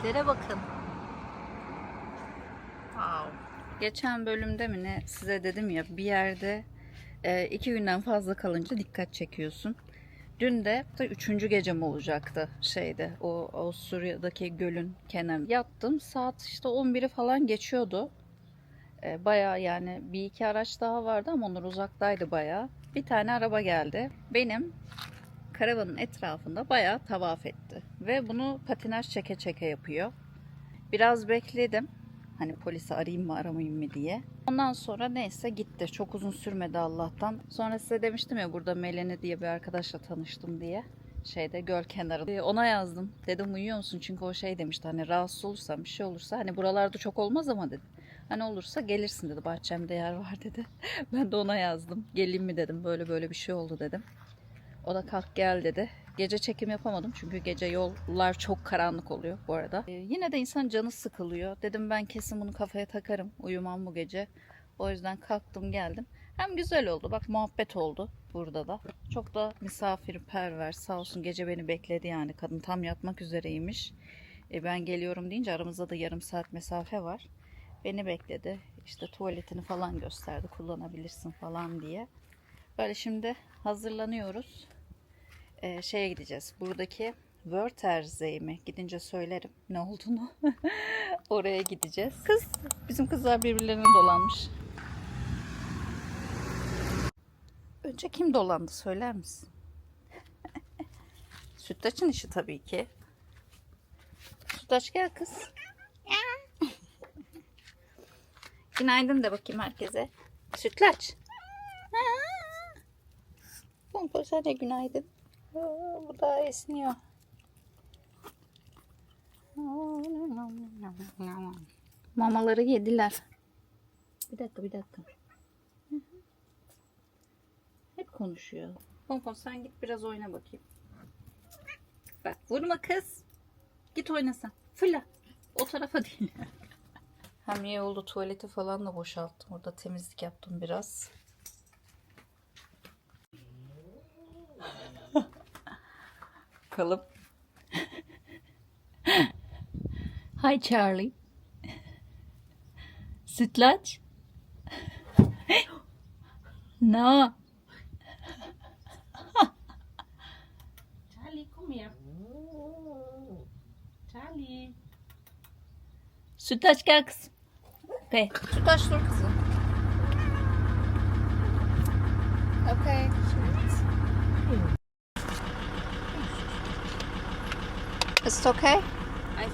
Çiçeklere bakın. Wow. Geçen bölümde mi ne size dedim ya, bir yerde 2 günden fazla kalınca dikkat çekiyorsun. Dün de üçüncü gecem olacaktı o Avusturya'daki gölün kenarında. Yattım, saat işte 11'i falan geçiyordu. Bayağı, yani bir iki araç daha vardı ama onlar uzaktaydı bayağı. Bir tane araba geldi. Benim karavanın etrafında bayağı tavaf etti. Ve bunu patinaj çeke çeke yapıyor. Biraz bekledim. Hani polisi arayayım mı aramayayım mı diye. Ondan sonra neyse gitti. Çok uzun sürmedi Allah'tan. Sonra size demiştim ya, burada Meleni diye bir arkadaşla tanıştım diye. Göl kenarı. Ona yazdım. Dedim uyuyor musun? Çünkü o demişti, hani rahatsız olursam bir şey olursa, hani buralarda çok olmaz ama dedi. Hani olursa gelirsin dedi. Bahçemde yer var dedi. Ben de ona yazdım. Geleyim mi dedim. Böyle böyle bir şey oldu dedim. O da kalk gel dedi. Gece çekim yapamadım çünkü gece yollar çok karanlık oluyor bu arada. Yine de insan canı sıkılıyor. Dedim ben kesin bunu kafaya takarım. Uyumam bu gece. O yüzden kalktım geldim. Hem güzel oldu. Bak, muhabbet oldu burada da. Çok da misafirperver. Sağ olsun, gece beni bekledi yani. Kadın tam yatmak üzereymiş. Ben geliyorum deyince aramızda da yarım saat mesafe var. Beni bekledi. İşte tuvaletini falan gösterdi. Kullanabilirsin falan diye. Böyle şimdi hazırlanıyoruz. Gideceğiz. Buradaki Wörthersee mi? Gidince söylerim ne olduğunu. Oraya gideceğiz. Bizim kızlar birbirlerine dolanmış. Önce kim dolandı söyler misin? Sütlaç'ın işi tabii ki. Sütlaç gel kız. Günaydın de bakayım herkese. Sütlaç. Pompon sen de günaydın. Bu da esniyor. Mamaları yediler. Bir dakika. Hep konuşuyor. Pompon sen git biraz oyna bakayım. Bak, vurma kız. Git oyna sen. Fırla. O tarafa değil. Hem iyi oldu, tuvaleti falan da boşalttım. Orada temizlik yaptım biraz. Bakalım. Hi Charlie. Sütlaç. No. Charlie, komm her. Charlie. Sütlaç gel kızım. Okay. Sütlaç dur kızım. Okay. It's okay? I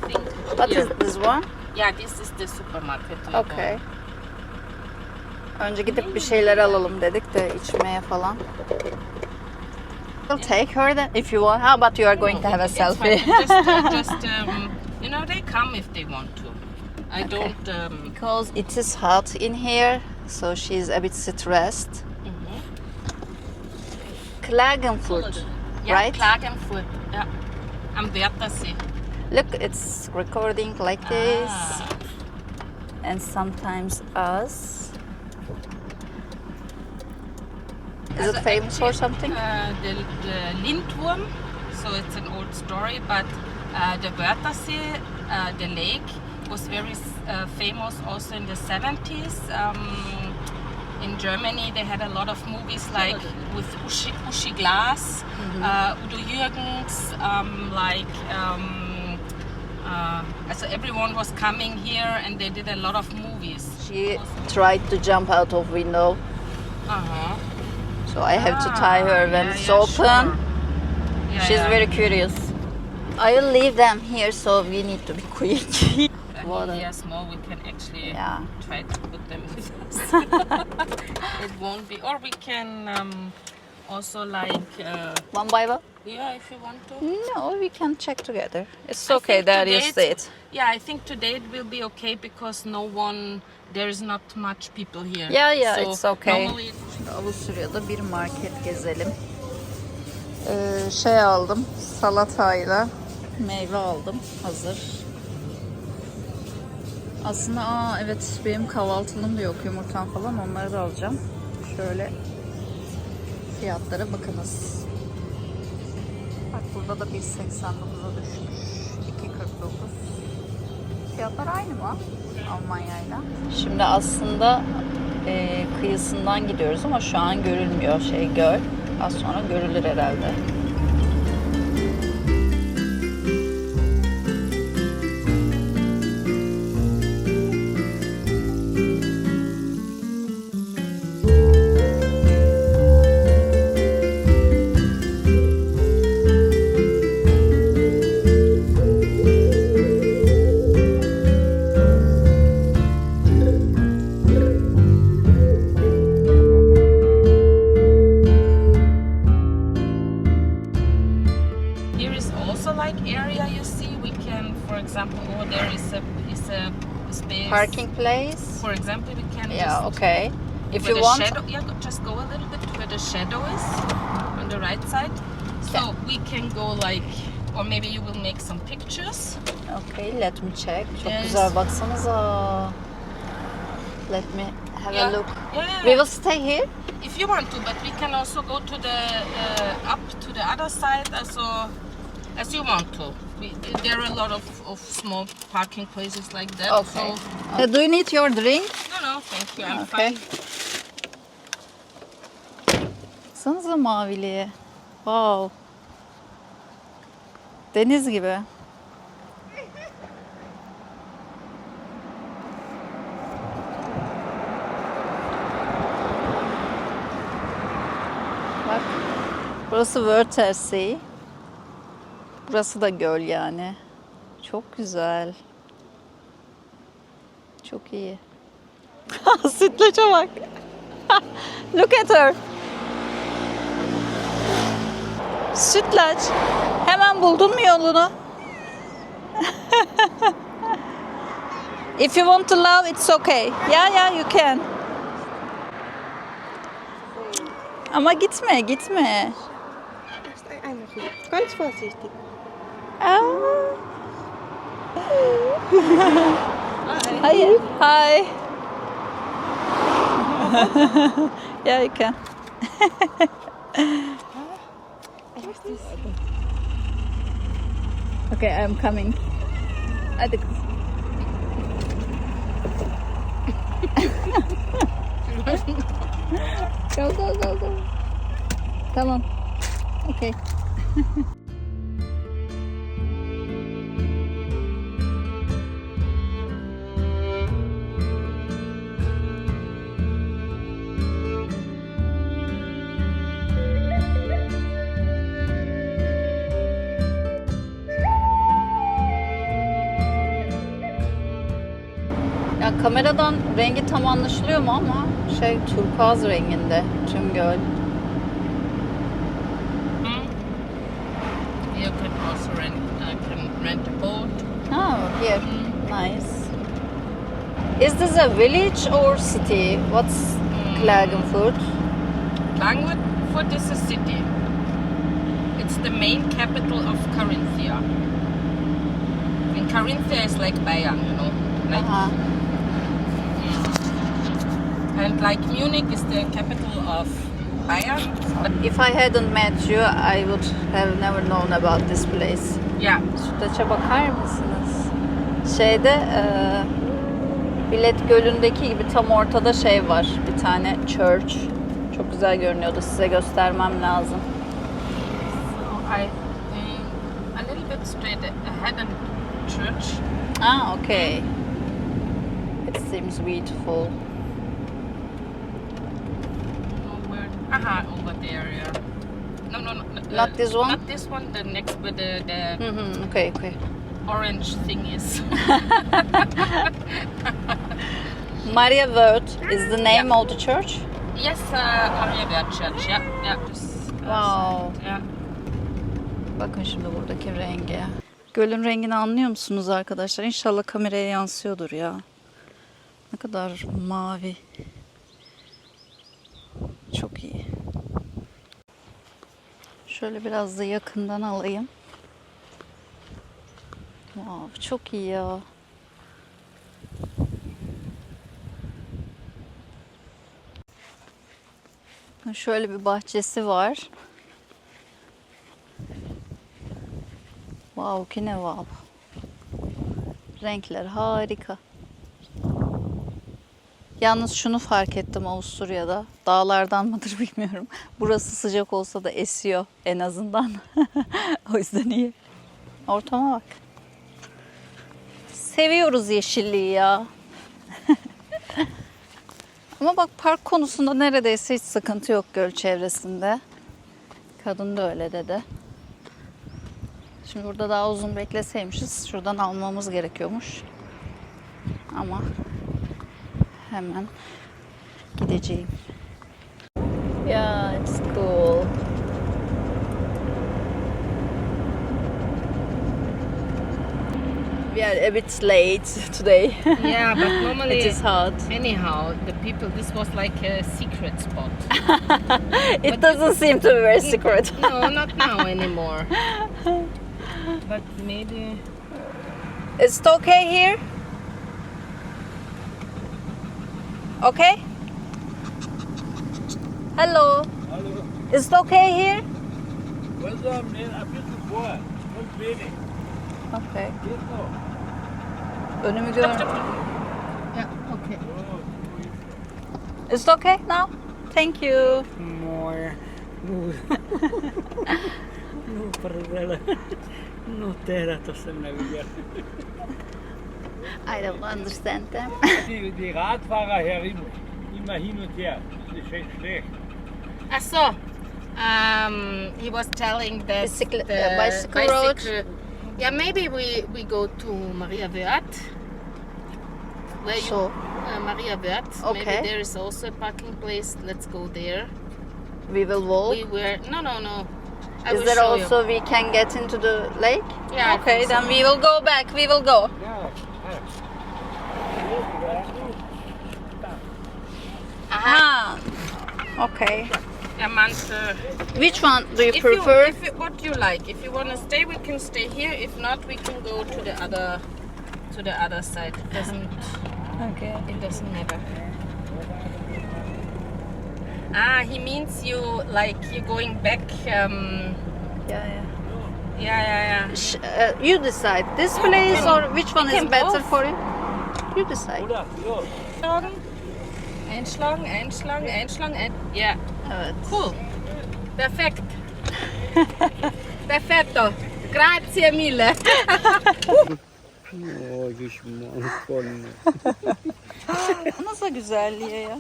think. What is this one? Yeah, this is the supermarket. Okay. Önce gidip bir şeyler alalım dedik de içmeye falan. We'll take her then if you want. How about you are going to have a It's selfie? fine. Just they come if they want to. I don't. Because it is hot in here, so she's a bit stressed. Klagenfurt, Yeah, right? Klagenfurt. Yeah. Am Wörthersee. Look, it's recording like this. And sometimes us. Is it famous for something? The Lindwurm. So it's an old story, but the Wörthersee, the lake, was very famous also in the 70s. In Germany, they had a lot of movies like with Uschi Glas, Udo Jürgens, so everyone was coming here and they did a lot of movies. She tried to jump out of window, so I have to tie her when it's open. Sure. Yeah, She's yeah. very curious. I will leave them here, so we need to be quick. Water. They are small, we can actually Yeah. try to put them in this. It won't be, or we can also One by one? yeah, if you want to. No, we can check together. It's I okay, think there you today see it's- it. Yeah, I think today it will be okay because there is not much people here. Yeah, So it's okay. normally- Avusturya'da bir market gezelim. Aldım, salatayla meyve aldım, hazır. Aslında evet, benim kahvaltılığım da yok, yumurtam falan, onları da alacağım. Şöyle fiyatlara bakınız. Bak, burada da 1.89'a düşmüş. 2.49. Fiyatlar aynı mı Almanya'yla? Şimdi aslında kıyısından gidiyoruz ama şu an görülmüyor göl. Az sonra görülür herhalde. Parking place. For example, we can Okay. If where you the want. shadow, just go a little bit where the shadow is on the right side. So we can go or maybe you will make some pictures. Okay, let me check. Çok Yes. güzel, baksanıza. Let me have a look. Yeah. We will stay here. If you want to, but we can also go to the up to the other side as you want to. There are a lot of small parking places like that. Okay. So, Do you need your drink? no, thank you. I'm Okay. fine. Baksanıza maviliğe. Wow. Deniz gibi. Bak. Burası Wörthersee. Burası da göl yani. Çok güzel. Çok iyi. Sütlaça bak. Look at her. Sütlaç. Hemen buldun mu yolunu? If you want to love, it's okay. Yeah, you can. Ama gitme. Einmal hier. Ganz vorsichtig. Aa. Hayır. Hi. Yeah, you can. Okay, I'm coming. Hadi kız. Go. Tamam. Okay. Ya kameradan rengi tam anlaşılıyor mu ama turkuaz renginde tüm göl. You can also rent a boat. Oh, here. Nice. Is this a village or city? What's Klagenfurt? Klagenfurt is a city. It's the main capital of Carinthia. And Carinthia is like Bayern, And like Munich is the capital of Bayern. But If I hadn't met you, I would have never known about this place. yeah, Sütlaça bakar mısınız? Bilet Gölü'ndeki gibi tam ortada var. Bir tane church. Çok güzel görünüyordu. Size göstermem lazım. so a little bit straight ahead in church. Ah, okay. It seems beautiful. Over there, yeah. No. Not this one? Not this one. The next with the Okay. orange thing is. Maria Wörth is the name of the church? Yes, Maria Wörth Church. Yeah. Wow. Yeah. Bakın şimdi buradaki renge. Gölün rengini anlıyor musunuz arkadaşlar? İnşallah kameraya yansıyordur ya. Ne kadar mavi. Çok iyi. Şöyle biraz da yakından alayım. Wow, çok iyi ya. Şöyle bir bahçesi var. Wow, ki ne wow. Renkler harika. Yalnız şunu fark ettim Avusturya'da. Dağlardan mıdır bilmiyorum. Burası sıcak olsa da esiyor en azından. O yüzden iyi. Ortama bak. Seviyoruz yeşilliği ya. Ama bak park konusunda neredeyse hiç sıkıntı yok göl çevresinde. Kadın da öyle dedi. Şimdi burada daha uzun bekleseymişiz. Şuradan almamız gerekiyormuş. Ama hemen gideceğim. Yeah, it's cool. We are a bit late today. Yeah, but normally It is hot. anyhow the people. This was like a secret spot. It doesn't seem to be very secret. No, not now anymore. But maybe. Is it okay here? Okay? Hello. Hallo, Is it okay here? was am ein bisschen vor, und wenig. Okay. Geht noch. Önümü gör. Yeah. Okay. Is it okay now? Thank you. More. No, perdela. No terra tuossa minä vielä. I don't understand them. Die Radfahrer herin, immer hin und her. Das ist echt schlecht. I saw. He was telling that Bicycle road. Yeah, maybe we go to Maria Wörth. Where So, you? Maria Wörth. Okay. Maybe there is also a parking place. Let's go there. we will walk. We were no. I Is will there show you. also we can get into the lake? Yeah, I Okay, think so. then we will go back. We will go. Ja, Ah. Okay. Manche. Which one do you If prefer? what you like. If you want to stay, we can stay here. If not, we can go to the other side. Okay. It doesn't matter. He means you're going back. Yeah. Yeah. You decide. This place or which one we is can better both. for you? You decide. oder? Ja. Einschlagen. Yeah. Evet. Cool. Perfekt. Perfetto. Grazie mille. Oj, düşman. Nasıl güzelliği ya?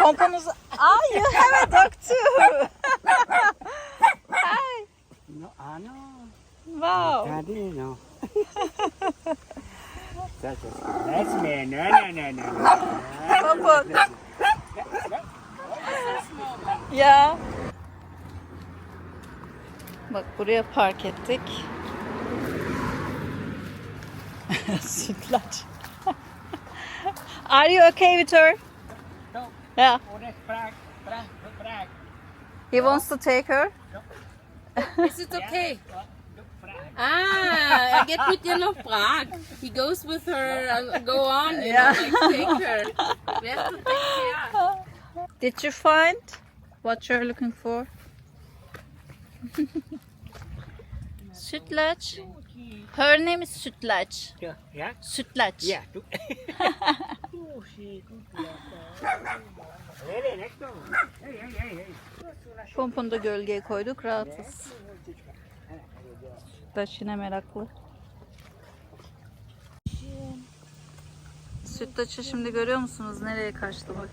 Pomponuzu... Ay, you have a dog too. Hi. No, ano? Wow. Tadi, no. That's me. No. Pompon. Ya. Bak buraya park ettik. Sütlaç. Are you okay with her? No. Yeah. Oder Prag. He wants to take her. Is it okay? Er geht mit ihr nach Prag. He goes with her and go on, you Yeah. know, like take her. We have to take care. Did you find what you're looking for? Sütlaç. Her name is Sütlaç. Ja? Sütlaç. Ja, du. Pomponu da gölgeye koyduk. Rahatız. Sütlaç yine meraklı. Sütlaç'ı şimdi görüyor musunuz? Nereye kaçtı bak.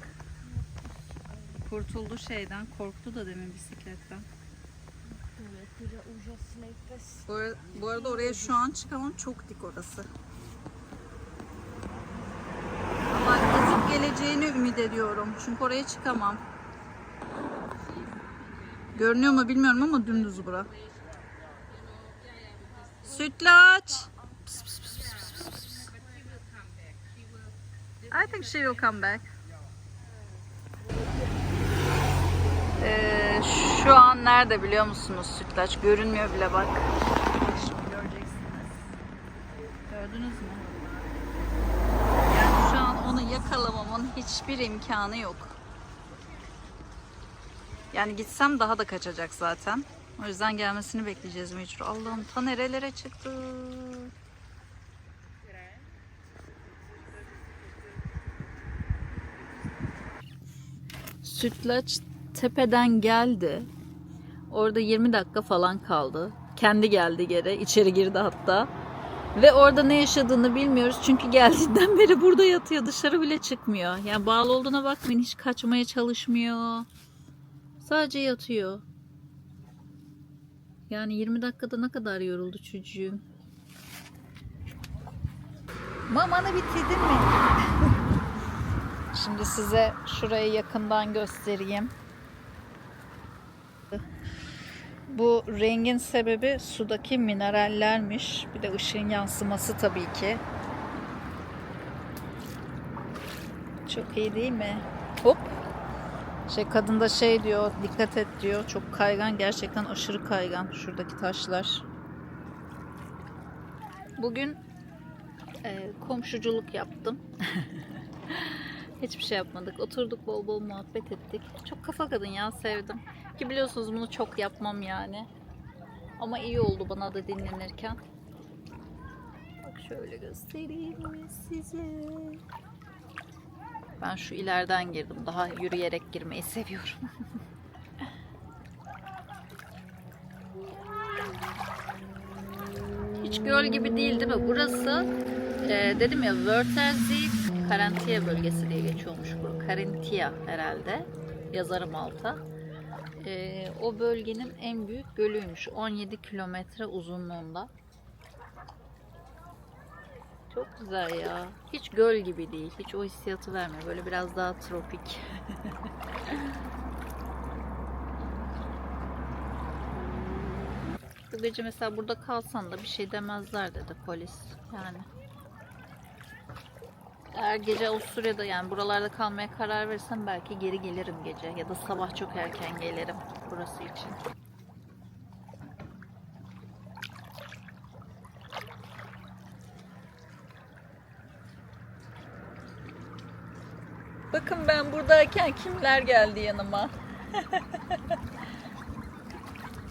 Kurtuldu şeyden. Korktu da demin bisikletten. Bu arada oraya şu an çıkamam. Çok dik orası. Ama gidip geleceğini ümit ediyorum. Çünkü oraya çıkamam. Görünüyor mu bilmiyorum ama dümdüz bura. Sütlaç. Pıs, pıs, pıs, pıs, pıs, pıs, pıs. I think she will come back. Şu an nerede biliyor musunuz Sütlaç? Görünmüyor bile bak. Bak şimdi göreceksiniz. Gördünüz mü? Yani şu an onu yakalamamın hiçbir imkanı yok. Yani gitsem daha da kaçacak zaten. O yüzden gelmesini bekleyeceğiz mecbur. Allah'ım ta nerelere çıktı. Sütlaç tepeden geldi. Orada 20 dakika falan kaldı. Kendi geldi geri. İçeri girdi hatta. Ve orada ne yaşadığını bilmiyoruz. Çünkü geldiğinden beri burada yatıyor. Dışarı bile çıkmıyor. Yani bağlı olduğuna bakmayın. Hiç kaçmaya çalışmıyor. Sadece yatıyor. Yani 20 dakikada ne kadar yoruldu çocuğum. Mamanı bitirdin mi? Şimdi size şurayı yakından göstereyim. Bu rengin sebebi sudaki minerallermiş. Bir de ışığın yansıması tabii ki. Çok iyi değil mi? Hop. Kadın da diyor, dikkat et diyor. Çok kaygan, gerçekten aşırı kaygan şuradaki taşlar. Bugün komşuculuk yaptım. Hiçbir şey yapmadık. Oturduk, bol bol muhabbet ettik. Çok kafa kadın ya, sevdim. Ki biliyorsunuz bunu çok yapmam yani. Ama iyi oldu bana da dinlenirken. Bak şöyle göstereyim size. Ben şu ileriden girdim. Daha yürüyerek girmeyi seviyorum. Hiç göl gibi değil değil mi? Burası dedim ya, Wörthersee Karantia bölgesi diye geçiyormuş bu. Karantia herhalde. Yazarım alta. O bölgenin en büyük gölüymüş. 17 kilometre uzunluğunda. Çok güzel ya. Hiç göl gibi değil. Hiç o hissiyatı vermiyor. Böyle biraz daha tropik. Bu gece mesela burada kalsan da bir şey demezler dedi polis. Yani. Eğer gece Avusturya'da, yani buralarda kalmaya karar verirsem belki geri gelirim gece. Ya da sabah çok erken gelirim burası için. Bakın ben buradayken kimler geldi yanıma.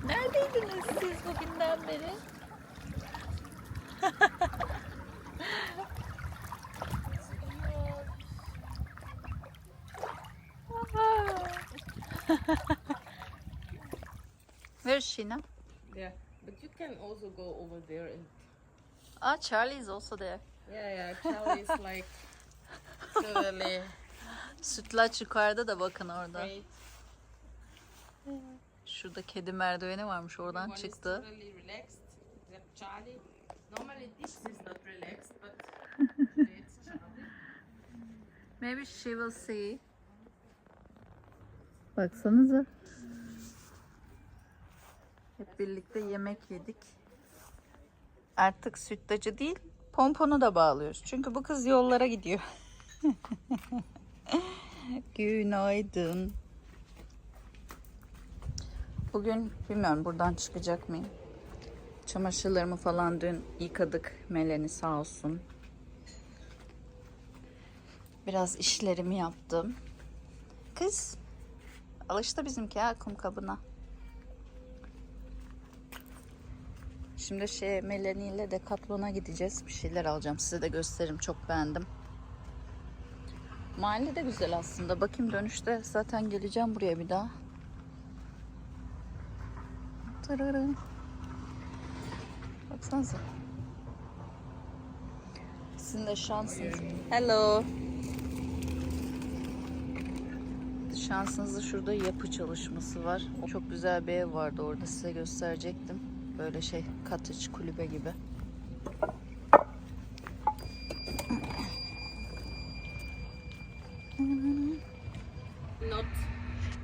Neredeydiniz siz bugünden beri? Where is she now? Yeah, but you can also go over there and Charlie is also there. yeah, Charlie is like totally Sütlaç yukarıda da, bakın orada. great. Şurada kedi merdiveni varmış, oradan One is çıktı. totally relaxed. Except Charlie. Normally this is not relaxed, but today it's Charlie. Maybe she will see. Baksanıza. Hep birlikte yemek yedik. Artık sütlacı değil, pomponu da bağlıyoruz. Çünkü bu kız yollara gidiyor. Günaydın. Bugün bilmiyorum buradan çıkacak mıyım. Çamaşırlarımı falan dün yıkadık. Meleni sağ olsun. Biraz işlerimi yaptım. Kız alıştı bizimki ya kum kabına. Şimdi Melanie ile Decathlon'a gideceğiz. Bir şeyler alacağım. Size de gösteririm. Çok beğendim. Mahalle de güzel aslında. Bakayım dönüşte zaten geleceğim buraya bir daha. Tırırım. Baksanıza. Sizin de şansınız. Hello. Şansınızda şurada yapı çalışması var. Çok güzel bir ev vardı orada, size gösterecektim. Böyle cottage, kulübe gibi. Not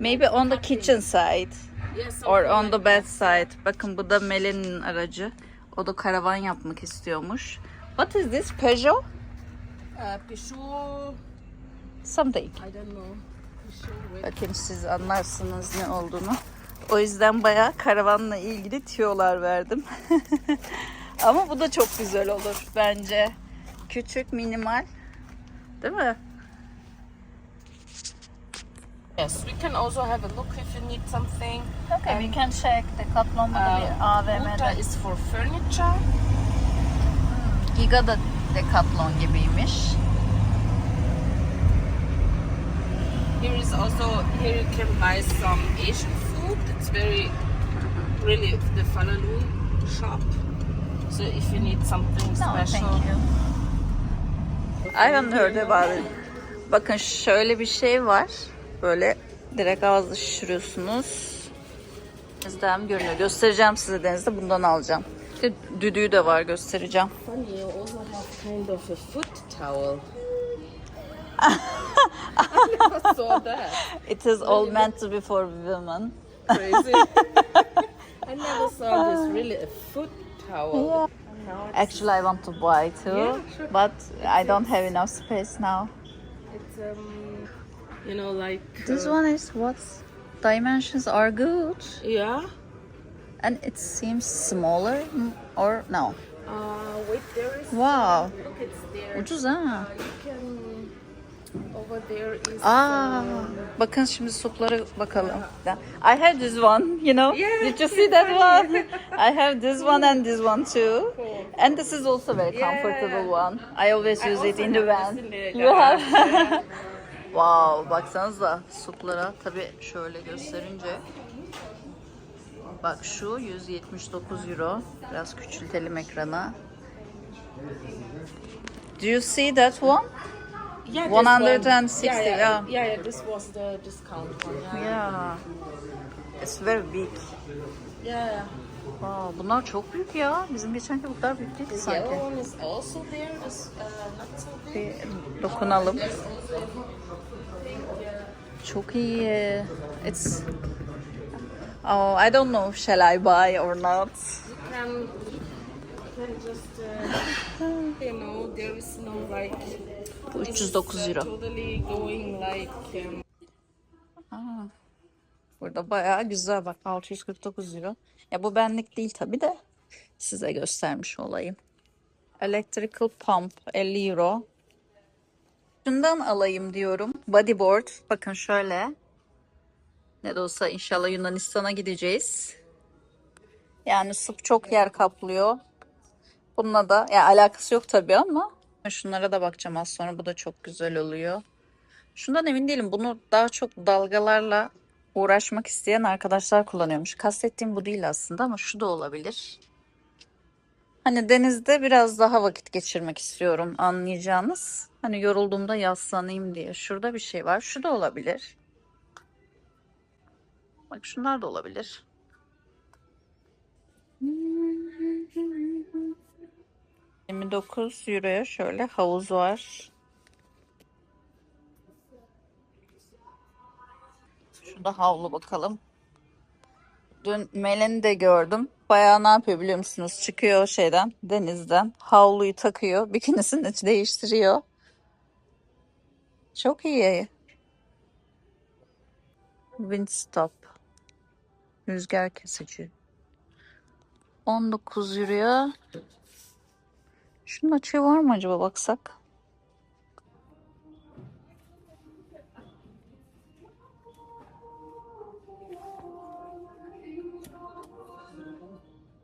Maybe on the kitchen side yes, or something on like the bed that. side. Bakın bu da Melanie'nin aracı. O da karavan yapmak istiyormuş. What is this? Peugeot? Peugeot, Something. I don't know. Peugeot with Bakayım siz anlarsınız ne olduğunu. O yüzden bayağı karavanla ilgili tüyolar verdim. Ama bu da çok güzel olur bence. Küçük, minimal. Değil mi? yes, we can also have a look if you need something. Okay, we can check. Decathlon'da da bir Ultra AVM'de. is for furniture. Giga da Decathlon gibiymiş. Here is also, here you can buy some Asian food. It's very, really the Falalun shop. So if you need something No, thank special. you. I haven't heard about it. Bakın şöyle bir şey var. Böyle direkt ağızda şişiriyorsunuz. Denizden görünüyor. Göstereceğim size denizde. Bundan alacağım. İşte düdüğü de var, göstereceğim. Funny, you also have kind of a foot towel. I never saw that. It is all meant to be for women. Crazy. I never saw this, really a foot towel. Yeah. And now Actually, I want to buy too, Yeah, sure. but I don't have enough space now. it's you know, like This one is what? Dimensions are good, yeah. and it seems smaller or no? Wait, there is. Wow, Look, it's there. ucuz ha. You can. Over there is. Aa, bakın şimdi suplara bakalım. I have this one, you know. Yeah, Did you see that one? I have this one and this one too. And this is also very comfortable one. I always use it in the van. You have? Wow, baksanıza suplara. Tabii şöyle gösterince. Bak şu 179 euro. Biraz küçültelim ekrana. Do you see that one? Yeah, 160, yeah. Yeah, this was the discount one. Yeah. It's very big. Yeah. Wow, bunlar çok büyük ya. Bizim geçenki bu kadar büyük değil The sanki. yellow one is also there. It's not so big. Bir dokunalım. Çok iyi. It's Oh, I don't know, shall I buy or not? You can just you know, there is no like. Bu 309 euro. Totally going like. Burada bayağı güzel bak, 649 euro. Ya bu benlik değil tabii de size göstermiş olayım. Electrical pump 50 euro. Şundan alayım diyorum. Bodyboard. Bakın şöyle. Ne de olsa inşallah Yunanistan'a gideceğiz. Yani SUP çok yer kaplıyor. Bununla da ya alakası yok tabii ama şunlara da bakacağım az sonra. Bu da çok güzel oluyor. Şundan emin değilim. Bunu daha çok dalgalarla uğraşmak isteyen arkadaşlar kullanıyormuş. Kastettiğim bu değil aslında ama şu da olabilir. Hani denizde biraz daha vakit geçirmek istiyorum, anlayacağınız. Hani yorulduğumda yaslanayım diye. Şurada bir şey var. Şu da olabilir. Bak şunlar da olabilir. 29 euroya şöyle havuz var. Şurada havlu bakalım. Dün Melen'i de gördüm. Bayağı ne yapıyor biliyor musunuz? Çıkıyor şeyden, denizden. Havluyu takıyor. Bikinisini değiştiriyor. Çok iyi. Windstop. Rüzgar kesici. 19 euroya. Şunun açığı var mı acaba, baksak?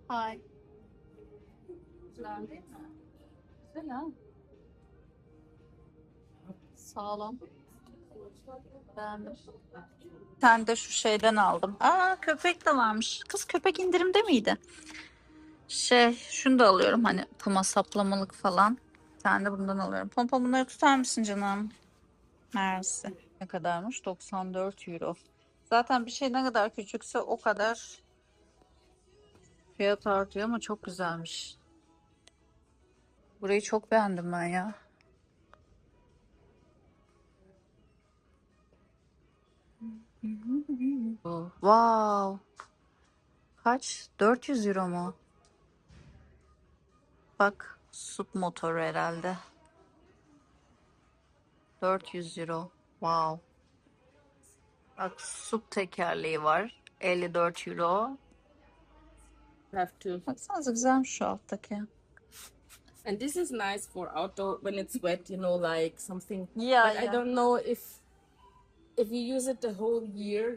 Hay. Güzel değil mi? Güzel ha. Sağlam. Beğendim. Bir tane de şu şeyden aldım. Aa, köpek de varmış. Kız, köpek indirimde miydi? Şunu da alıyorum, hani puma saplamalık falan. Bir tane de bundan alıyorum. Pompa, bunları tutar mısın canım? Mersi. Ne kadarmış? 94 euro. Zaten bir şey ne kadar küçükse o kadar fiyat artıyor ama çok güzelmiş. Burayı çok beğendim ben ya. Wow. Kaç? 400 euro mu? Bak, SUP motoru herhalde. 400 euro. Wow. Bak, SUP tekerleği var. 54 euro. Have to. Baksanıza güzelmiş şu alttaki. And this is nice for outdoor when it's wet, you know, like something. Yeah, But I don't know if you use it the whole year.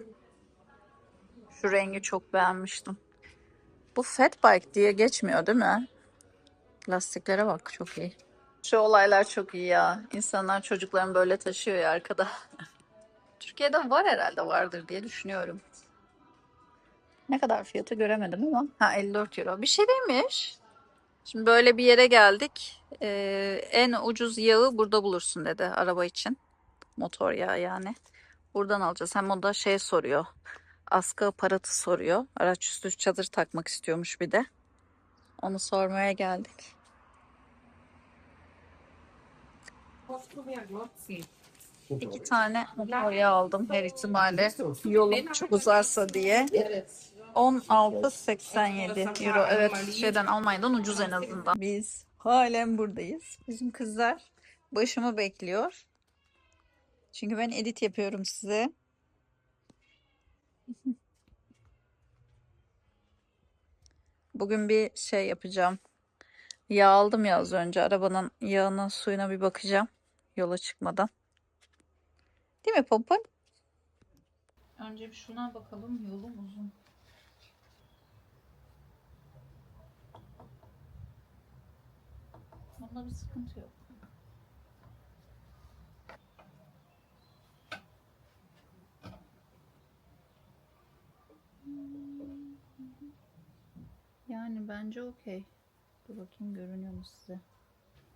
Şu rengi çok beğenmiştim. Bu fat bike diye geçmiyor değil mi? Lastiklere bak, çok iyi. Şu olaylar çok iyi ya. İnsanlar çocuklarını böyle taşıyor ya arkada. Türkiye'de var herhalde, vardır diye düşünüyorum. Ne kadar fiyatı göremedim ama. Ha, 54 euro. Bir şey değilmiş. Şimdi böyle bir yere geldik. En ucuz yağı burada bulursun dedi araba için. Motor yağı yani. Buradan alacağız. Hem o da şey soruyor. Askı aparatı soruyor. Araç üstü çadır takmak istiyormuş bir de. Onu sormaya geldik. İki tane motor yağı aldım her ihtimalle. Yolum çok uzarsa diye. 16,87 euro. Evet, şeyden, Almanya'dan ucuz en azından. Biz halen buradayız. Bizim kızlar başımı bekliyor. Çünkü ben edit yapıyorum size. Bugün bir şey yapacağım. Yağ aldım ya az önce. Arabanın yağına, suyuna bir bakacağım. Yola çıkmadan. Değil mi Pompon? Önce bir şuna bakalım. Yolum uzun. Bunda bir sıkıntı yok. Yani bence okey. Dur bakayım, görünüyor mu size?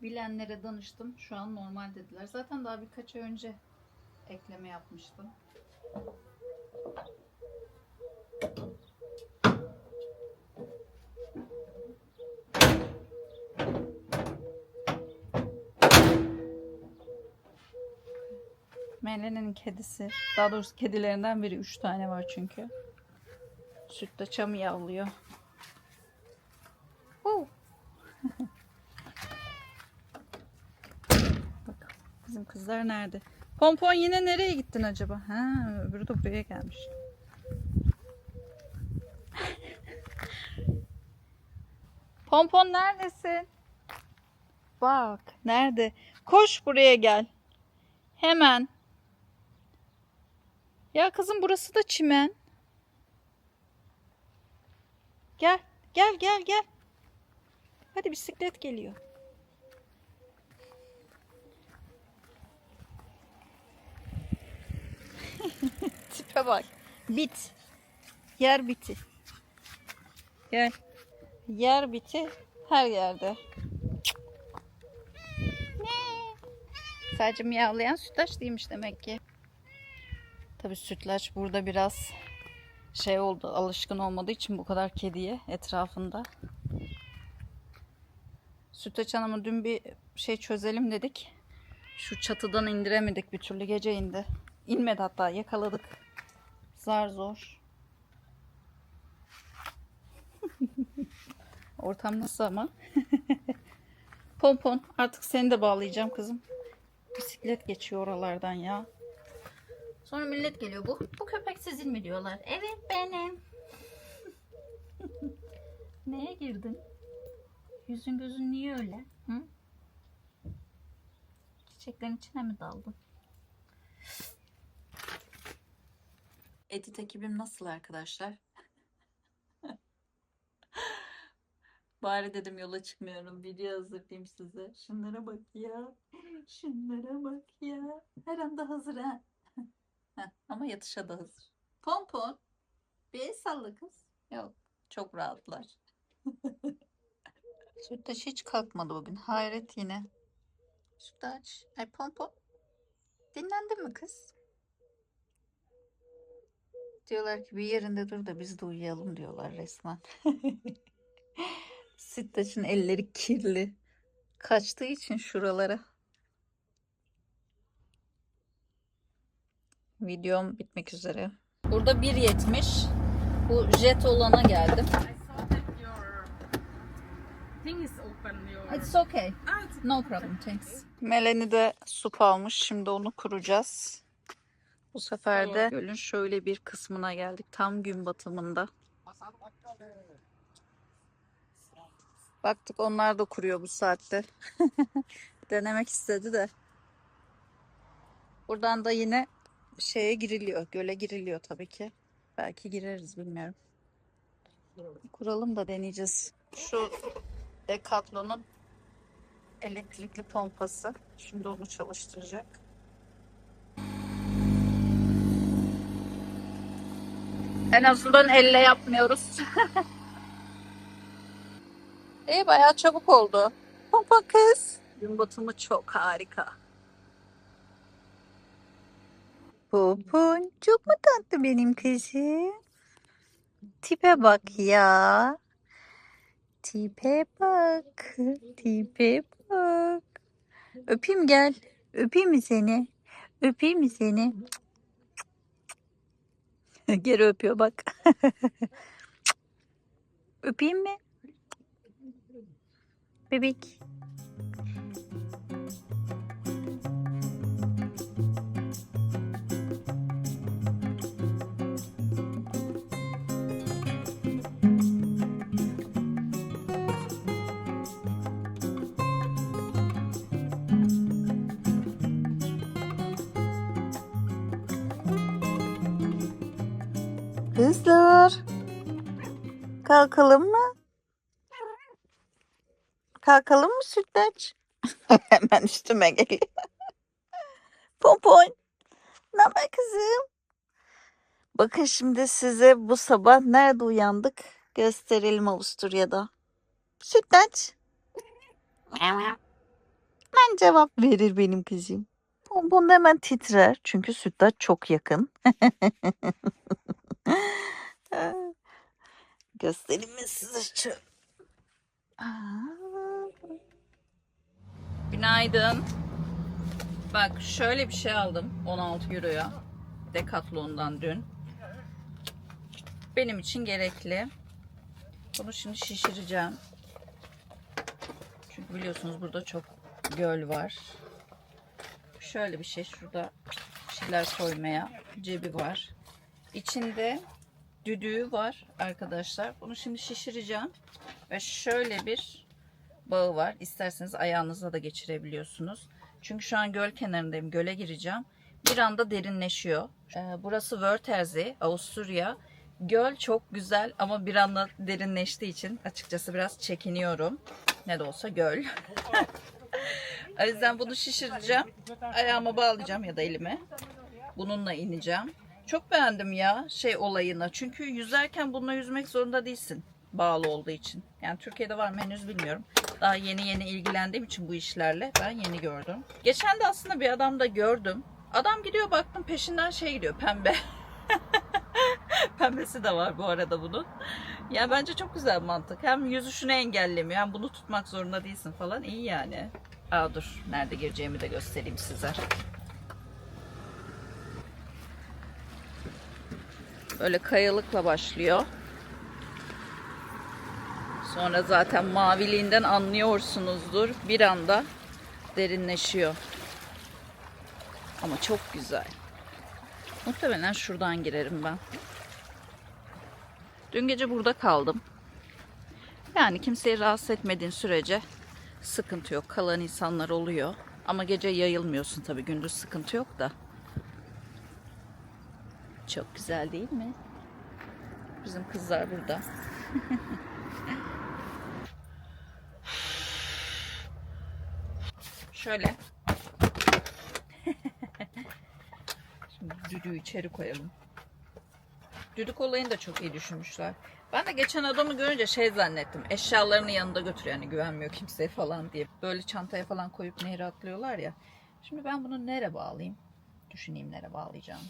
Bilenlere danıştım. Şu an normal dediler. Zaten daha birkaç ay önce ekleme yapmıştım. Melene'nin kedisi. Daha doğrusu kedilerinden biri. 3 tane var çünkü. Sütlaça miyavlıyor. Bakalım bizim kızlar nerede? Pompon yine nereye gittin acaba? Ha, öbürü de buraya gelmiş. Pompon neredesin? Bak nerede? Koş buraya gel. Hemen. Ya kızım, burası da çimen. Gel. Gel gel gel. Hadi, bisiklet geliyor. Tipe bak. Bit. Yer biti. Gel. Yer biti her yerde. Ne? Sadece miyavlayan sütlaç değilmiş demek ki. Tabii sütlaç burada biraz şey oldu. Alışkın olmadığı için bu kadar kediye etrafında. Sütlaç Hanım'ı dün bir şey çözelim dedik. Şu çatıdan indiremedik bir türlü. Gece indi. İnmedi hatta, yakaladık. Zar zor. Ortam nasıl ama? Pompon, artık seni de bağlayacağım kızım. Bisiklet geçiyor oralardan ya. Sonra millet geliyor. Bu köpek sizin mi diyorlar. Evet, benim. Neye girdin? Yüzün gözün niye öyle? Hı? Çiçeklerin içine mi daldın? Edit ekibim nasıl arkadaşlar? Bari dedim yola çıkmıyorum. Video hazırlayayım size. Şunlara bak ya. Şunlara bak ya. Her anda hazır ha. Ama yatışa da hazır. Pompon. Bir el salla kız. Yok. Çok rahatlar. Sütlaç hiç kalkmadı bugün. Hayret yine. Sütlaç. Ay Pompon. Dinlendin mi kız? Diyorlar ki bir yerinde dur da biz de uyuyalım diyorlar resmen. Sütlaç'ın elleri kirli. Kaçtığı için şuralara. Videom bitmek üzere. Burada 1.70. Bu jet olana geldim. I saw that your thing is open. It's okay. No problem, thanks. Melanie de sup almış. Şimdi onu kuracağız. Bu sefer de gölün şöyle bir kısmına geldik. Tam gün batımında. Baktık onlar da kuruyor bu saatte. Denemek istedi de. Buradan da yine şeye giriliyor. Göle giriliyor tabii ki. Belki gireriz, bilmiyorum. Kuralım da deneyeceğiz. Şu Decathlon'un elektrikli pompası. Şimdi onu çalıştıracak. En azından elle yapmıyoruz. İyi, bayağı çabuk oldu. Baba kız. Gün batımı çok harika. Popon çok mu tatlı benim kızım? Tipe bak ya. Tipe bak. Tipe bak. Öpeyim gel. Öpeyim mi seni? Öpeyim mi seni? Geri öpüyor bak. Öpeyim mi? Bebek. Kızlar. Kalkalım mı? Kalkalım mı sütlaç? Hemen üstüme geliyor. Pompon. Ne haber kızım? Bakın şimdi size bu sabah nerede uyandık gösterelim Avusturya'da. Sütlaç. Ben cevap verir benim kızım. Pompon da hemen titrer çünkü sütlaç çok yakın. Göstereyim mi size şu? Günaydın. Bak şöyle bir şey aldım 16 euroya. Decathlon'dan dün. Benim için gerekli. Bunu şimdi şişireceğim. Çünkü biliyorsunuz burada çok göl var. Şöyle bir şey, şurada bir şeyler koymaya cebi var. İçinde düdüğü var arkadaşlar. Bunu şimdi şişireceğim. Ve şöyle bir bağı var. İsterseniz ayağınızla da geçirebiliyorsunuz. Çünkü şu an göl kenarındayım. Göle gireceğim. Bir anda derinleşiyor. Burası Wörthersee, Avusturya. Göl çok güzel ama bir anda derinleştiği için açıkçası biraz çekiniyorum. Ne de olsa göl. O yüzden bunu şişireceğim. Ayağıma bağlayacağım ya da elime. Bununla ineceğim. Çok beğendim ya olayına. Çünkü yüzerken bununla yüzmek zorunda değilsin. Bağlı olduğu için. Yani Türkiye'de var mı henüz bilmiyorum. Daha yeni ilgilendiğim için bu işlerle ben yeni gördüm. Geçen de aslında bir adamda gördüm. Adam gidiyor, baktım peşinden gidiyor, pembe. Pembesi de var bu arada bunun. Ya bence çok güzel mantık. Hem yüzüşünü engellemiyor hem bunu tutmak zorunda değilsin falan. İyi yani. Dur, nerede gireceğimi de göstereyim size. Böyle kayalıkla başlıyor. Sonra zaten maviliğinden anlıyorsunuzdur. Bir anda derinleşiyor. Ama çok güzel. Muhtemelen şuradan girerim ben. Dün gece burada kaldım. Yani kimseyi rahatsız etmediğin sürece sıkıntı yok. Kalan insanlar oluyor. Ama gece yayılmıyorsun tabii. Gündüz sıkıntı yok da. Çok güzel değil mi? Bizim kızlar burada. Şöyle. Şimdi düdüğü içeri koyalım. Düdük olayını da çok iyi düşünmüşler. Ben de geçen adamı görünce zannettim. Eşyalarını yanında götürüyor, yani güvenmiyor kimseye falan diye. Böyle çantaya falan koyup nehre atlıyorlar ya. Şimdi ben bunu nereye bağlayayım? Düşüneyim nereye bağlayacağım.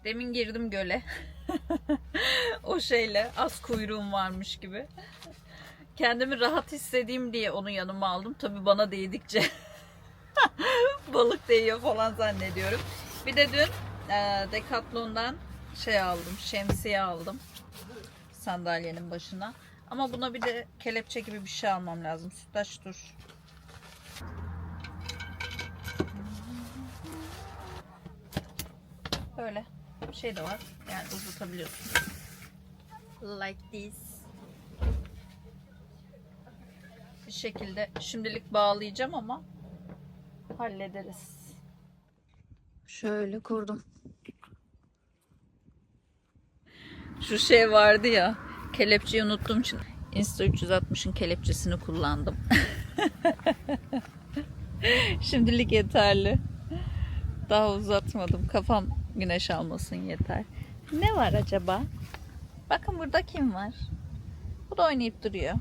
Demin girdim göle. O az kuyruğum varmış gibi. Kendimi rahat hissedeyim diye onu yanıma aldım. Tabii bana değdikçe balık değiyor falan zannediyorum. Bir de dün Decathlon'dan aldım. Şemsiye aldım. Sandalyenin başına. Ama buna bir de kelepçe gibi bir şey almam lazım. Sütlaç dur. Böyle bir şey de var. Yani uzatabiliyorsun. Like this. Bir şekilde şimdilik bağlayacağım ama hallederiz. Şöyle kurdum. Şu vardı ya, kelepçeyi unuttuğum için Insta360'ın kelepçesini kullandım. Şimdilik yeterli. Daha uzatmadım. Kafam güneş almasın yeter. Ne var acaba? Bakın burada kim var? Bu da oynayıp duruyor.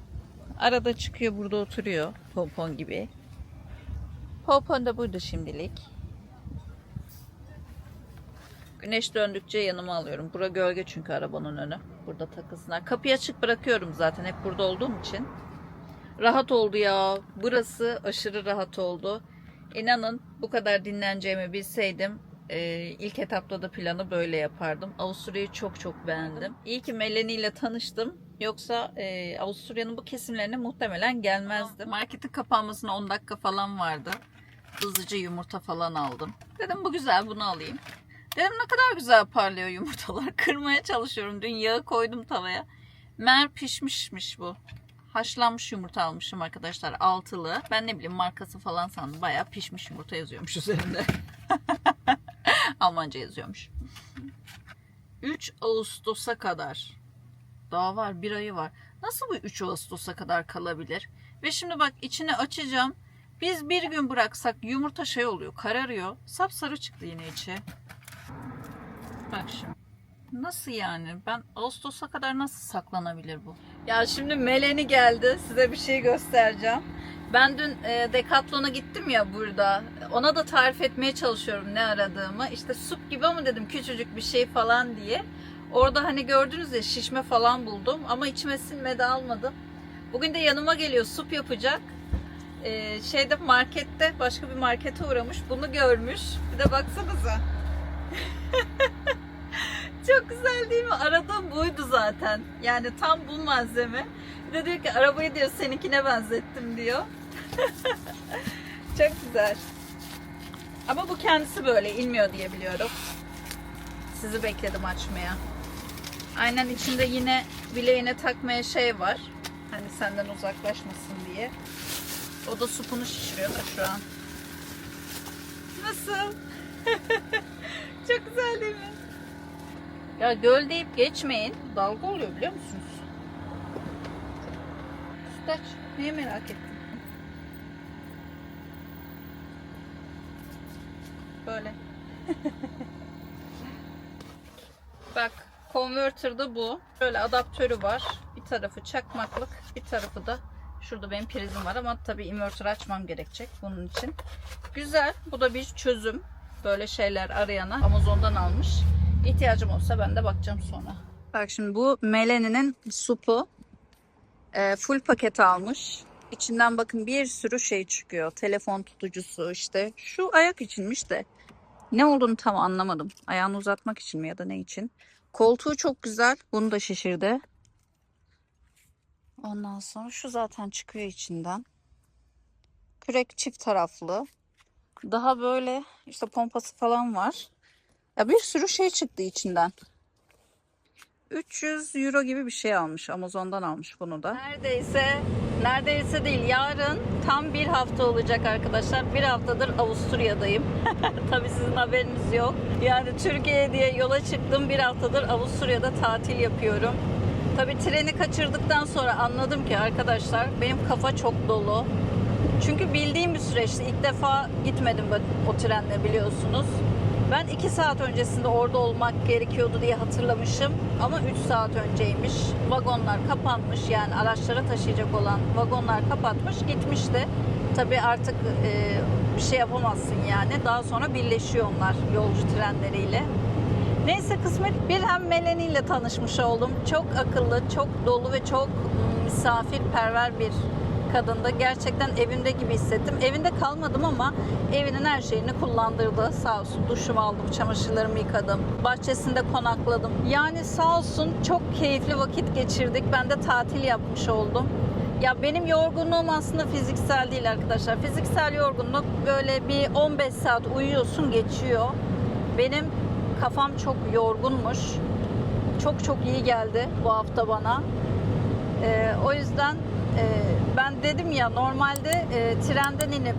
Arada çıkıyor, burada oturuyor. Pompon gibi. Pompon da burada şimdilik. Güneş döndükçe yanıma alıyorum. Bura gölge çünkü arabanın önü. Burada takılsınlar. Kapıyı açık bırakıyorum zaten hep burada olduğum için. Rahat oldu ya. Burası aşırı rahat oldu. İnanın bu kadar dinleneceğimi bilseydim ilk etapta da planı böyle yapardım. Avusturya'yı çok çok beğendim. İyi ki Melanie ile tanıştım. Yoksa Avusturya'nın bu kesimlerine muhtemelen gelmezdim. Marketin kapanmasına 10 dakika falan vardı. Hızlıca yumurta falan aldım. Dedim bu güzel, bunu alayım. Dedim ne kadar güzel parlıyor yumurtalar. Kırmaya çalışıyorum. Dün yağı koydum tavaya. Meğer pişmişmiş bu. Haşlanmış yumurta almışım arkadaşlar. Altılı. Ben ne bileyim markası falan sandım. Bayağı pişmiş yumurta yazıyormuş üzerinde. Almanca yazıyormuş. 3 Ağustos'a kadar. Daha var, bir ayı var. Nasıl bu 3 Ağustos'a kadar kalabilir? Ve şimdi bak içini açacağım. Biz bir gün bıraksak yumurta şey oluyor, kararıyor. Sapsarı çıktı yine içi. Bak şimdi. Nasıl yani? Ben Ağustos'a kadar nasıl saklanabilir bu? Ya şimdi Melanie geldi. Size bir şey göstereceğim. Ben dün Decathlon'a gittim ya burada. Ona da tarif etmeye çalışıyorum ne aradığımı. İşte sup gibi ama dedim küçücük bir şey falan diye. Orada hani gördünüz ya şişme falan buldum. Ama içime sinmedi, almadım. Bugün de yanıma geliyor, sup yapacak. Şeyde markette, başka bir markete uğramış. Bunu görmüş. Bir de baksanıza. Çok güzel değil mi? Aradığım buydu zaten. Yani tam bu malzeme. Bir de diyor ki arabayı diyor seninkine benzettim diyor. Çok güzel. Ama bu kendisi böyle inmiyor diye biliyorum. Sizi bekledim açmaya. Aynen içinde yine bileğine takmaya şey var. Hani senden uzaklaşmasın diye. O da supunu şişiriyor da şu an. Nasıl? Çok güzel değil mi? Ya göl deyip geçmeyin. Dalga oluyor biliyor musunuz? Sütaç. Neye merak ettim? Böyle. Bak converter'da bu. Böyle adaptörü var. Bir tarafı çakmaklık. Bir tarafı da şurada benim prizim var ama tabii inverter açmam gerekecek bunun için. Güzel. Bu da bir çözüm. Böyle şeyler arayana Amazon'dan almış. İhtiyacım olsa ben de bakacağım sonra. Bak şimdi bu Melanie'nin supu. Full paket almış. İçinden bakın bir sürü şey çıkıyor. Telefon tutucusu işte. Şu ayak içinmiş de. Ne olduğunu tam anlamadım. Ayağını uzatmak için mi ya da ne için. Koltuğu çok güzel. Bunu da şişirdi. Ondan sonra şu zaten çıkıyor içinden. Kürek çift taraflı. Daha böyle işte pompası falan var. Ya bir sürü şey çıktı içinden. 300 euro gibi bir şey almış. Amazon'dan almış bunu da. Neredeyse değil. Yarın tam bir hafta olacak arkadaşlar. Bir haftadır Avusturya'dayım. Tabii sizin haberiniz yok. Yani Türkiye diye yola çıktım. Bir haftadır Avusturya'da tatil yapıyorum. Tabii treni kaçırdıktan sonra anladım ki arkadaşlar benim kafa çok dolu. Çünkü bildiğim bir süreçti. İlk defa gitmedim o trenle biliyorsunuz. Ben 2 saat öncesinde orada olmak gerekiyordu diye hatırlamışım. Ama 3 saat önceymiş. Vagonlar kapanmış. Yani araçlara taşıyacak olan vagonlar kapatmış. Gitmişti. Tabii artık bir şey yapamazsın yani. Daha sonra birleşiyor onlar yolcu trenleriyle. Neyse kısmet bir hem Melanie ile tanışmış oldum. Çok akıllı, çok dolu ve çok misafirperver bir kadında. Gerçekten evimde gibi hissettim. Evinde kalmadım ama evinin her şeyini kullandırdı. Sağ olsun duşumu aldım, çamaşırlarımı yıkadım. Bahçesinde konakladım. Yani sağ olsun çok keyifli vakit geçirdik. Ben de tatil yapmış oldum. Ya benim yorgunluğum aslında fiziksel değil arkadaşlar. Fiziksel yorgunluk böyle bir 15 saat uyuyorsun geçiyor. Benim kafam çok yorgunmuş. Çok iyi geldi bu hafta bana. O yüzden ben dedim ya normalde trenden inip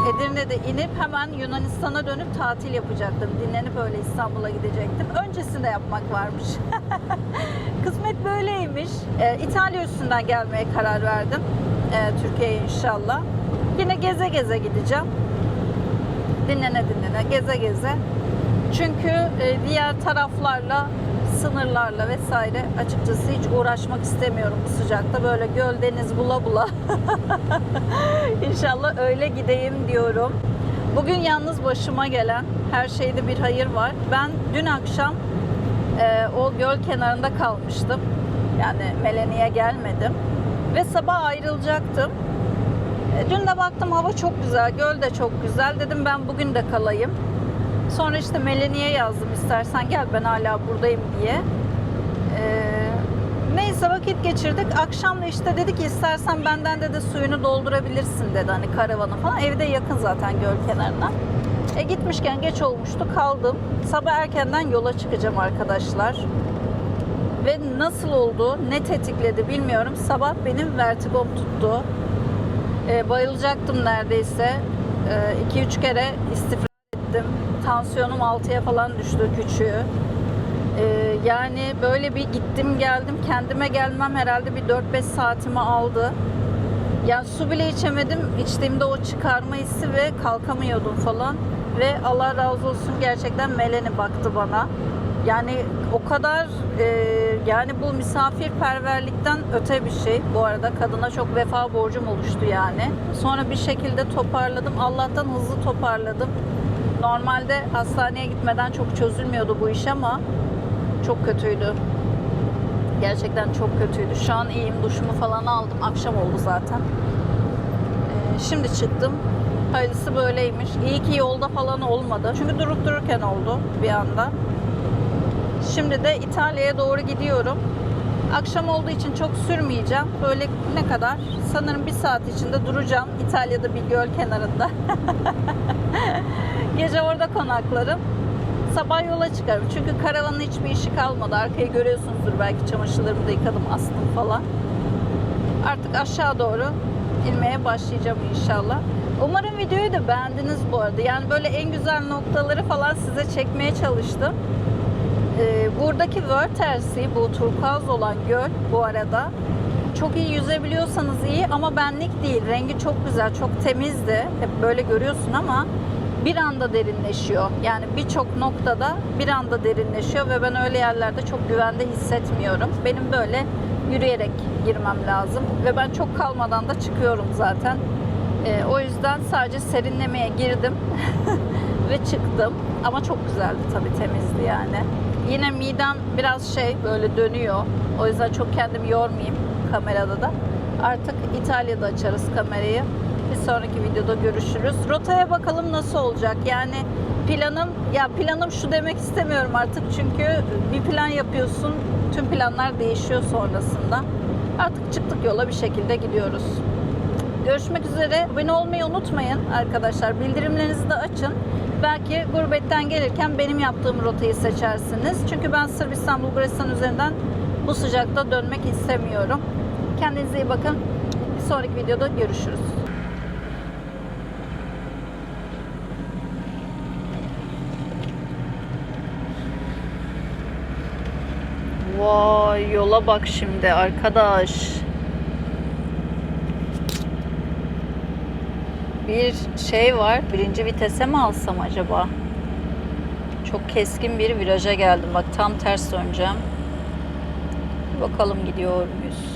Edirne'de inip hemen Yunanistan'a dönüp tatil yapacaktım. Dinlenip öyle İstanbul'a gidecektim. Öncesinde yapmak varmış. Kısmet böyleymiş. İtalya üstünden gelmeye karar verdim. Türkiye'ye inşallah. Yine geze geze gideceğim. Dinlene geze geze. Çünkü diğer taraflarla sınırlarla vesaire açıkçası hiç uğraşmak istemiyorum bu sıcakta. Böyle göl, deniz bula bula. İnşallah öyle gideyim diyorum. Bugün yalnız başıma gelen her şeyde bir hayır var. Ben dün akşam o göl kenarında kalmıştım. Yani Melanie'ye gelmedim. Ve sabah ayrılacaktım. Dün de baktım hava çok güzel, göl de çok güzel. Dedim ben bugün de kalayım. Sonra işte Melanie'ye yazdım, istersen gel ben hala buradayım diye. Neyse vakit geçirdik. Akşam da işte dedi ki istersen benden de suyunu doldurabilirsin dedi. Hani karavanı falan. Evde yakın zaten göl kenarına. Gitmişken geç olmuştu, kaldım. Sabah erkenden yola çıkacağım arkadaşlar. Ve nasıl oldu, ne tetikledi bilmiyorum. Sabah benim vertigom tuttu. Bayılacaktım neredeyse. 2-3 kere istifra ettim. Tansiyonum 6'ya falan düştü, küçüğü. Yani böyle bir gittim geldim. Kendime gelmem herhalde bir 4-5 saatimi aldı. Yani su bile içemedim. İçtiğimde o çıkarma hissi ve kalkamıyordum falan. Ve Allah razı olsun gerçekten Melanie baktı bana. Yani o kadar yani bu misafirperverlikten öte bir şey. Bu arada kadına çok vefa borcum oluştu yani. Sonra bir şekilde toparladım. Allah'tan hızlı toparladım. Normalde hastaneye gitmeden çok çözülmüyordu bu iş ama çok kötüydü. Gerçekten çok kötüydü. Şu an iyiyim. Duşumu falan aldım. Akşam oldu zaten. Şimdi çıktım. Hayırlısı böyleymiş. İyi ki yolda falan olmadı. Çünkü durup dururken oldu bir anda. Şimdi de İtalya'ya doğru gidiyorum. Akşam olduğu için çok sürmeyeceğim. Böyle ne kadar? Sanırım 1 saat içinde duracağım. İtalya'da bir göl kenarında. Gece orada konaklarım. Sabah yola çıkarım. Çünkü karavanın hiçbir işi kalmadı. Arkayı görüyorsunuzdur belki, çamaşırlarımı da yıkadım, astım falan. Artık aşağı doğru inmeye başlayacağım inşallah. Umarım videoyu da beğendiniz bu arada. Yani böyle en güzel noktaları falan size çekmeye çalıştım. Buradaki Wörthersee, bu turkuaz olan göl bu arada. Çok iyi yüzebiliyorsanız iyi ama benlik değil. Rengi çok güzel, çok temizdi. Hep böyle görüyorsun ama bir anda derinleşiyor. Yani birçok noktada bir anda derinleşiyor ve ben öyle yerlerde çok güvende hissetmiyorum. Benim böyle yürüyerek girmem lazım ve ben çok kalmadan da çıkıyorum zaten. O yüzden sadece serinlemeye girdim ve çıktım. Ama çok güzeldi tabii, temizdi yani. Yine midem biraz böyle dönüyor. O yüzden çok kendimi yormayayım kamerada da. Artık İtalya'da açarız kamerayı. Bir sonraki videoda görüşürüz. Rotaya bakalım nasıl olacak. Yani planım şu demek istemiyorum artık. Çünkü bir plan yapıyorsun. Tüm planlar değişiyor sonrasında. Artık çıktık yola, bir şekilde gidiyoruz. Görüşmek üzere. Abone olmayı unutmayın arkadaşlar. Bildirimlerinizi de açın. Belki gurbetten gelirken benim yaptığım rotayı seçersiniz. Çünkü ben Sırbistan, Bulgaristan üzerinden bu sıcakta dönmek istemiyorum. Kendinize iyi bakın. Bir sonraki videoda görüşürüz. Vay, yola bak şimdi arkadaş. Bir var. 1. vitese mi alsam acaba? Çok keskin bir viraja geldim. Bak tam ters döneceğim. Bakalım gidiyor muyuz?